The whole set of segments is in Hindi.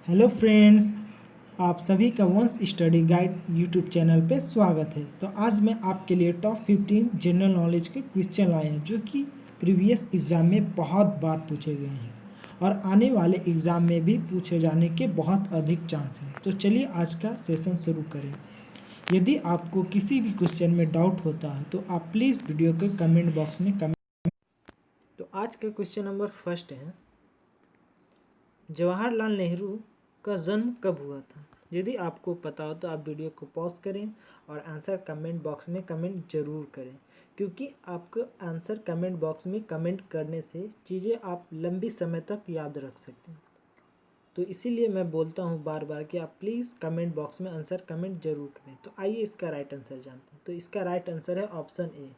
हेलो फ्रेंड्स, आप सभी का वंश स्टडी गाइड यूट्यूब चैनल पे स्वागत है। तो आज मैं आपके लिए टॉप 15 जनरल नॉलेज के क्वेश्चन लाए हैं जो कि प्रीवियस एग्ज़ाम में बहुत बार पूछे गए हैं और आने वाले एग्ज़ाम में भी पूछे जाने के बहुत अधिक चांस हैं। तो चलिए आज का सेशन शुरू करें। यदि आपको किसी भी क्वेश्चन में डाउट होता है तो आप प्लीज़ वीडियो के कमेंट बॉक्स में कमेंट। तो आज का क्वेश्चन नंबर फर्स्ट है, जवाहरलाल नेहरू का जन्म कब हुआ था? यदि आपको पता हो तो आप वीडियो को पॉज करें और आंसर कमेंट बॉक्स में कमेंट जरूर करें, क्योंकि आपको आंसर कमेंट बॉक्स में कमेंट करने से चीज़ें आप लंबी समय तक याद रख सकते हैं। तो इसीलिए मैं बोलता हूँ बार बार कि आप प्लीज़ कमेंट बॉक्स में आंसर कमेंट जरूर करें। तो आइए इसका राइट आंसर जानते हैं। तो इसका राइट आंसर है ऑप्शन ए,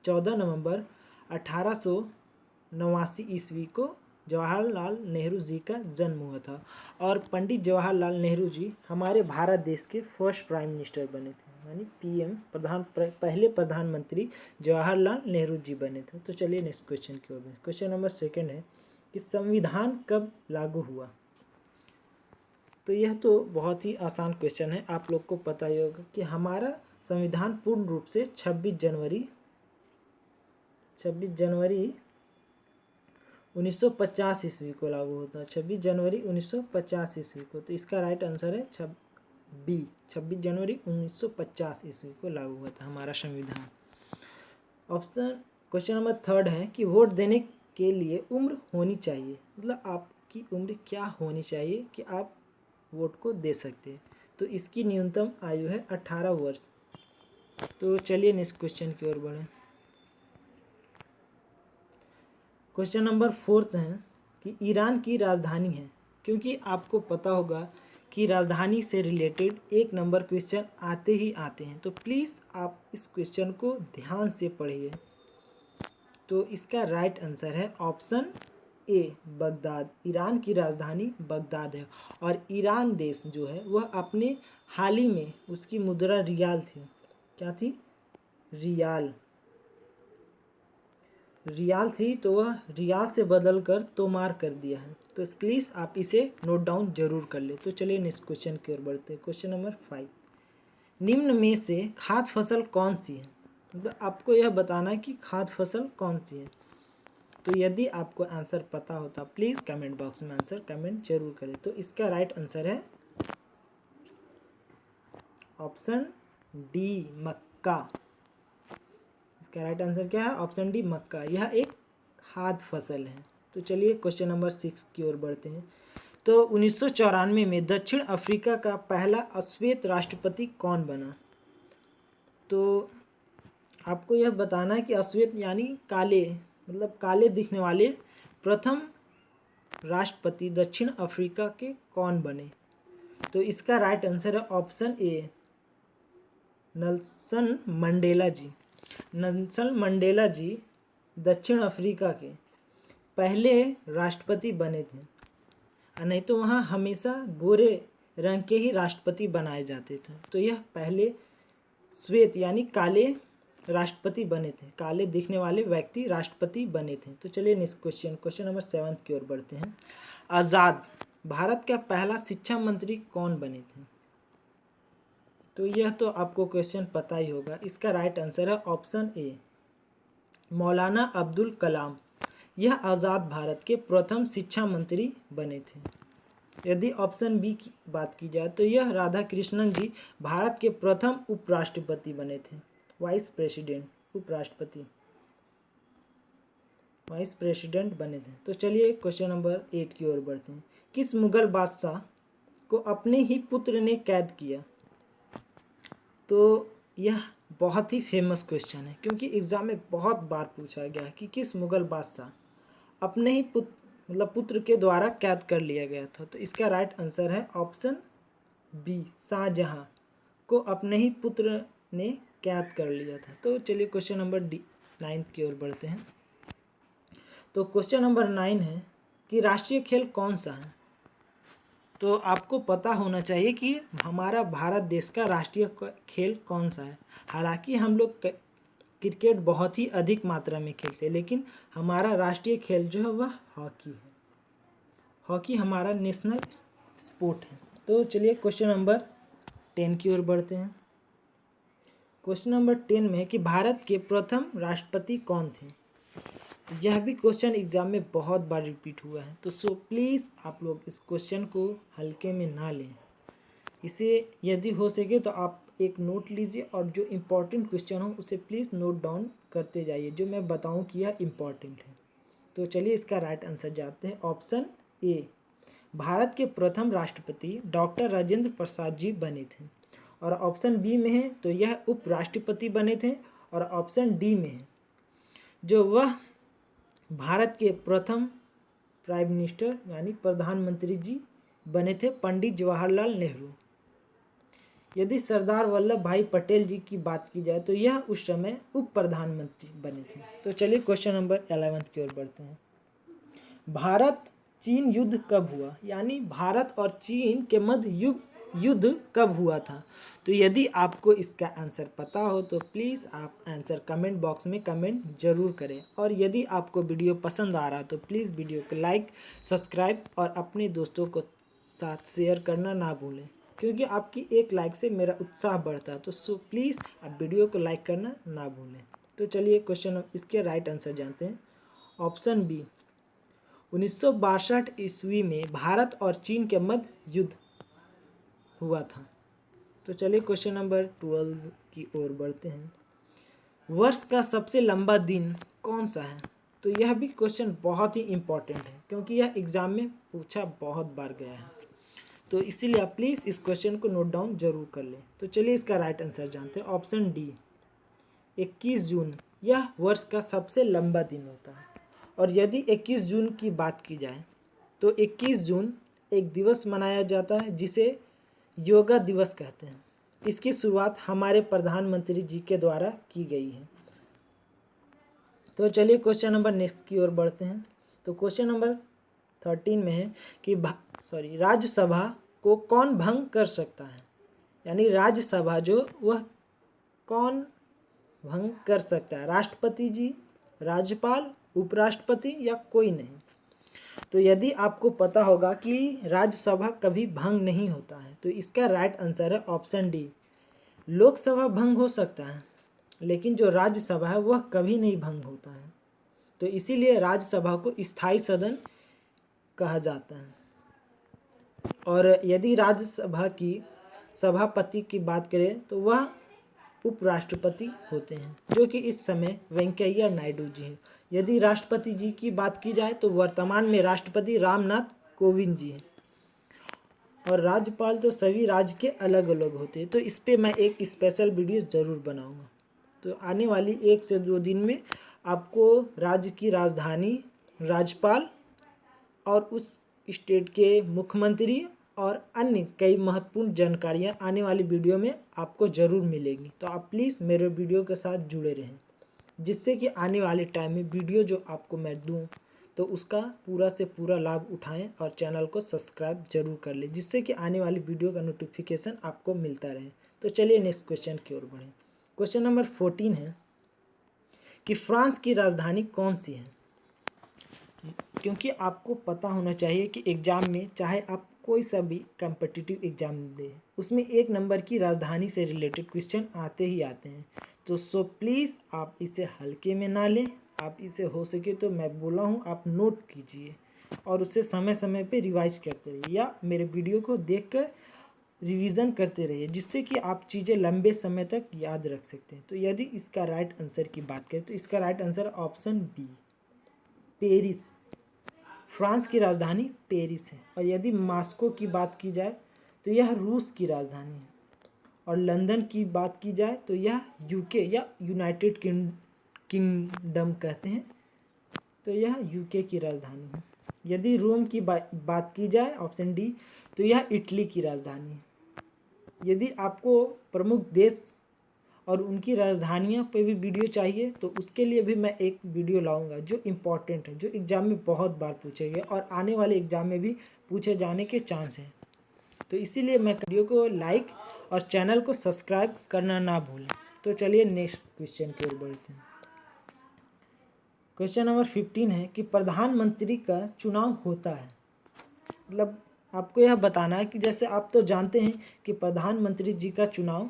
14 नवंबर 1889 ईस्वी को जवाहरलाल नेहरू जी का जन्म हुआ था। और पंडित जवाहरलाल नेहरू जी हमारे भारत देश के फर्स्ट प्राइम मिनिस्टर बने थे, यानी पीएम पहले प्रधानमंत्री जवाहरलाल नेहरू जी बने थे। तो चलिए नेक्स्ट क्वेश्चन की ओर। क्वेश्चन नंबर सेकंड है कि संविधान कब लागू हुआ? तो यह तो बहुत ही आसान क्वेश्चन है, आप लोग को पता ही होगा कि हमारा संविधान पूर्ण रूप से 26 जनवरी 1950 ईस्वी को लागू होता है। 26 जनवरी 1950 ईस्वी को। तो इसका राइट आंसर है 26 जनवरी 1950 ईस्वी को लागू हुआ था हमारा संविधान। ऑप्शन क्वेश्चन नंबर थर्ड है कि वोट देने के लिए उम्र होनी चाहिए, मतलब आपकी उम्र क्या होनी चाहिए कि आप वोट को दे सकते हैं? तो इसकी न्यूनतम आयु है 18 वर्ष। तो चलिए नेक्स्ट क्वेश्चन की ओर बढ़ें। क्वेश्चन नंबर फोर्थ है कि ईरान की राजधानी है, क्योंकि आपको पता होगा कि राजधानी से रिलेटेड एक नंबर क्वेश्चन आते ही आते हैं। तो प्लीज़ आप इस क्वेश्चन को ध्यान से पढ़िए। तो इसका राइट आंसर है ऑप्शन ए, बगदाद। ईरान की राजधानी बगदाद है। और ईरान देश जो है वह अपने हाल ही में उसकी मुद्रा रियाल थी। क्या थी? रियाल थी, तो वह रियाल से बदल कर तोमार कर दिया है। तो प्लीज़ आप इसे नोट डाउन जरूर कर ले। तो चलिए नेक्स्ट क्वेश्चन की ओर बढ़ते हैं। क्वेश्चन नंबर 5, निम्न में से खाद्य फसल कौन सी है? मतलब आपको यह बताना है कि खाद्य फसल कौन सी है। तो यदि आपको आंसर पता होता प्लीज़ कमेंट बॉक्स में आंसर कमेंट जरूर करें। तो इसका राइट आंसर है ऑप्शन डी, मक्का। इसका राइट आंसर क्या है? ऑप्शन डी, मक्का। यह एक खाद्य फसल है। तो चलिए क्वेश्चन नंबर 6 की ओर बढ़ते हैं। तो 1994 में दक्षिण अफ्रीका का पहला अश्वेत राष्ट्रपति कौन बना? तो आपको यह बताना है कि अश्वेत यानी काले, मतलब काले दिखने वाले प्रथम राष्ट्रपति दक्षिण अफ्रीका के कौन बने? तो इसका राइट आंसर है option A, Nelson Mandela ji. Nelson Mandela ji दक्षिण अफ्रीका के पहले राष्ट्रपति बने थे। नहीं तो वहाँ हमेशा गोरे रंग के ही राष्ट्रपति बनाए जाते थे। तो यह पहले श्वेत यानी काले राष्ट्रपति बने थे, काले दिखने वाले व्यक्ति राष्ट्रपति बने थे। तो चलिए नेक्स्ट क्वेश्चन नंबर 7 की ओर बढ़ते हैं। आज़ाद भारत का पहला शिक्षा मंत्री कौन बने थे? तो यह तो आपको क्वेश्चन पता ही होगा। इसका राइट आंसर है ऑप्शन ए, मौलाना अब्दुल कलाम। यह आज़ाद भारत के प्रथम शिक्षा मंत्री बने थे। यदि ऑप्शन बी की बात की जाए तो यह राधा कृष्णन जी भारत के प्रथम उपराष्ट्रपति बने थे, वाइस प्रेसिडेंट बने थे। तो चलिए क्वेश्चन नंबर 8 की ओर बढ़ते हैं। किस मुगल बादशाह को अपने ही पुत्र ने कैद किया? तो यह बहुत ही फेमस क्वेश्चन है, क्योंकि एग्जाम में बहुत बार पूछा गया है कि किस मुगल बादशाह अपने ही पुत्र के द्वारा कैद कर लिया गया था। तो इसका राइट आंसर है ऑप्शन बी, शाहजहां को अपने ही पुत्र ने कैद कर लिया था। तो चलिए क्वेश्चन नंबर 9 की ओर बढ़ते हैं। तो क्वेश्चन नंबर 9 है कि राष्ट्रीय खेल कौन सा है? तो आपको पता होना चाहिए कि हमारा भारत देश का राष्ट्रीय खेल कौन सा है। हालांकि हम लोग क्रिकेट बहुत ही अधिक मात्रा में खेलते हैं, लेकिन हमारा राष्ट्रीय खेल जो है वह हॉकी है। हॉकी हमारा नेशनल स्पोर्ट है। तो चलिए क्वेश्चन नंबर 10 की ओर बढ़ते हैं। क्वेश्चन नंबर 10 में है कि भारत के प्रथम राष्ट्रपति कौन थे। यह भी क्वेश्चन एग्जाम में बहुत बार रिपीट हुआ है, तो सो प्लीज़ आप लोग इस क्वेश्चन को हल्के में ना लें। इसे यदि हो सके तो आप एक नोट लीजिए और जो इम्पोर्टेंट क्वेश्चन हो उसे प्लीज़ नोट डाउन करते जाइए, जो मैं बताऊं कि यह इम्पोर्टेंट है। तो चलिए इसका राइट आंसर जाते हैं। ऑप्शन ए, भारत के प्रथम राष्ट्रपति डॉक्टर राजेंद्र प्रसाद जी बने थे। और ऑप्शन बी में है तो यह उपराष्ट्रपति बने थे। और ऑप्शन डी में है जो वह भारत के प्रथम प्राइम मिनिस्टर यानी प्रधानमंत्री जी बने थे, पंडित जवाहरलाल नेहरू। यदि सरदार वल्लभ भाई पटेल जी की बात की जाए तो यह उस समय उप प्रधानमंत्री बने थे। तो चलिए क्वेश्चन नंबर 11 की ओर बढ़ते हैं। भारत चीन युद्ध कब हुआ, यानी भारत और चीन के मध्य युद्ध कब हुआ था। तो यदि आपको इसका आंसर पता हो तो प्लीज़ आप आंसर कमेंट बॉक्स में कमेंट जरूर करें। और यदि आपको वीडियो पसंद आ रहा तो प्लीज़ वीडियो को लाइक, सब्सक्राइब और अपने दोस्तों को साथ शेयर करना ना भूलें, क्योंकि आपकी एक लाइक से मेरा उत्साह बढ़ता है। तो सो प्लीज़ आप वीडियो को लाइक करना ना भूलें। तो चलिए क्वेश्चन इसके राइट आंसर जानते हैं। ऑप्शन बी, 1962 ईस्वी में भारत और चीन के मध्य युद्ध हुआ था। तो चलिए क्वेश्चन नंबर 12 की ओर बढ़ते हैं। वर्ष का सबसे लंबा दिन कौन सा है। तो यह भी क्वेश्चन बहुत ही इम्पोर्टेंट है, क्योंकि यह एग्जाम में पूछा बहुत बार गया है। तो इसीलिए आप प्लीज़ इस क्वेश्चन को नोट डाउन जरूर कर लें। तो चलिए इसका राइट आंसर जानते हैं। ऑप्शन डी, 21 जून यह वर्ष का सबसे लंबा दिन होता है। और यदि 21 जून की बात की जाए तो 21 जून एक दिवस मनाया जाता है जिसे योगा दिवस कहते हैं। इसकी शुरुआत हमारे प्रधानमंत्री जी के द्वारा की गई है। तो चलिए क्वेश्चन नंबर नेक्स्ट की ओर बढ़ते हैं। तो क्वेश्चन नंबर 13 में है कि राज्यसभा को कौन भंग कर सकता है, यानी राज्यसभा जो वह कौन भंग कर सकता है, राष्ट्रपति जी, राज्यपाल, उपराष्ट्रपति या कोई नहीं। तो यदि आपको पता होगा कि राज्यसभा कभी भंग नहीं होता है तो इसका राइट आंसर है ऑप्शन डी, लोकसभा भंग हो सकता है लेकिन जो राज्यसभा है वह कभी नहीं भंग होता है। तो इसीलिए राज्यसभा को स्थायी सदन कहा जाता है। और यदि राज्यसभा की सभापति की बात करें तो वह उपराष्ट्रपति होते हैं, जो कि इस समय वेंकैया नायडू जी हैं। यदि राष्ट्रपति जी की बात की जाए तो वर्तमान में राष्ट्रपति रामनाथ कोविंद जी हैं। और राज्यपाल तो सभी राज्य के अलग अलग होते हैं। तो इस पर मैं एक स्पेशल वीडियो ज़रूर बनाऊंगा। तो आने वाली 1 से 2 दिन में आपको राज्य की राजधानी, राज्यपाल और उस स्टेट के मुख्यमंत्री और अन्य कई महत्वपूर्ण जानकारियाँ आने वाली वीडियो में आपको ज़रूर मिलेगी। तो आप प्लीज़ मेरे वीडियो के साथ जुड़े रहें, जिससे कि आने वाले टाइम में वीडियो जो आपको मैं दूँ तो उसका पूरा से पूरा लाभ उठाएं और चैनल को सब्सक्राइब जरूर कर लें, जिससे कि आने वाली वीडियो का नोटिफिकेशन आपको मिलता रहे। तो चलिए नेक्स्ट क्वेश्चन की ओर बढ़ें। क्वेश्चन नंबर 14 है कि फ्रांस की राजधानी कौन सी है। क्योंकि आपको पता होना चाहिए कि एग्ज़ाम में चाहे आप कोई सा भी कम्पिटिटिव एग्ज़ाम दें, उसमें 1 नंबर की राजधानी से रिलेटेड क्वेश्चन आते ही आते हैं। तो सो प्लीज़ आप इसे हल्के में ना लें, आप इसे हो सके तो मैं बोला हूँ आप नोट कीजिए और उसे समय समय पे रिवाइज करते रहिए या मेरे वीडियो को देखकर रिवीजन करते रहिए, जिससे कि आप चीज़ें लंबे समय तक याद रख सकते हैं। तो यदि इसका राइट आंसर की बात करें तो इसका right answer option B, Paris. France की राजधानी पेरिस है। और यदि मॉस्को की बात की जाए तो यह रूस की राजधानी है। और लंदन की बात की जाए तो यह यूके या यूनाइटेड किंगडम कहते हैं, तो यह यूके की राजधानी है। यदि रोम की बात की जाए ऑप्शन डी तो यह इटली की राजधानी है। यदि आपको प्रमुख देश और उनकी राजधानियों पे भी वीडियो चाहिए तो उसके लिए भी मैं एक वीडियो लाऊंगा जो इम्पोर्टेंट है, जो एग्ज़ाम में बहुत बार पूछे गए और आने वाले एग्ज़ाम में भी पूछे जाने के चांस हैं। तो इसीलिए मैं वीडियो को लाइक और चैनल को सब्सक्राइब करना ना भूलें। तो चलिए नेक्स्ट क्वेश्चन की ओर बढ़ते हैं। क्वेश्चन नंबर 15 है कि प्रधानमंत्री का चुनाव होता है, मतलब आपको यह बताना है कि जैसे आप तो जानते हैं कि प्रधानमंत्री जी का चुनाव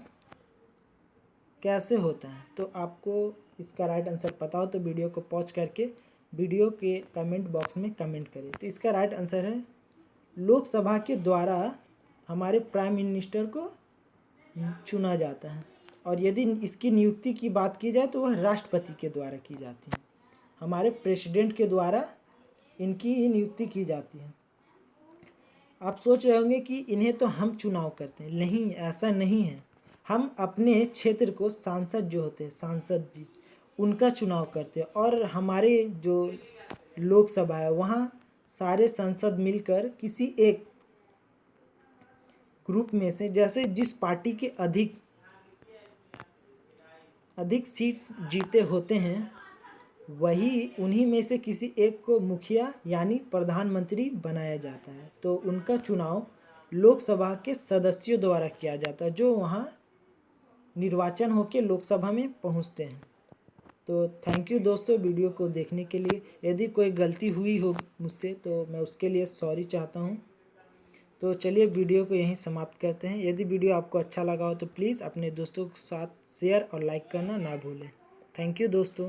कैसे होता है। तो आपको इसका राइट आंसर पता हो तो वीडियो को पॉज करके वीडियो के कमेंट बॉक्स में कमेंट करें। तो इसका राइट आंसर है लोकसभा के द्वारा हमारे प्राइम मिनिस्टर को चुना जाता है, और यदि इसकी नियुक्ति की बात की जाए तो वह राष्ट्रपति के द्वारा की जाती है। हमारे प्रेसिडेंट के द्वारा इनकी नियुक्ति की जाती है। आप सोच रहे होंगे कि इन्हें तो हम चुनाव करते हैं। नहीं, ऐसा नहीं है। हम अपने क्षेत्र को सांसद जो होते हैं, सांसद जी, उनका चुनाव करते हैं। और हमारे जो लोकसभा है वहाँ सारे सांसद मिलकर किसी एक ग्रुप में से, जैसे जिस पार्टी के अधिक सीट जीते होते हैं, वही उन्हीं में से किसी एक को मुखिया यानी प्रधानमंत्री बनाया जाता है। तो उनका चुनाव लोकसभा के सदस्यों द्वारा किया जाता है, जो वहाँ निर्वाचन होकर लोकसभा में पहुँचते हैं। तो थैंक यू दोस्तों वीडियो को देखने के लिए। यदि कोई गलती हुई हो मुझसे तो मैं उसके लिए सॉरी चाहता हूँ। तो चलिए वीडियो को यहीं समाप्त करते हैं। यदि वीडियो आपको अच्छा लगा हो तो प्लीज़ अपने दोस्तों के साथ शेयर और लाइक करना ना भूलें। थैंक यू दोस्तों।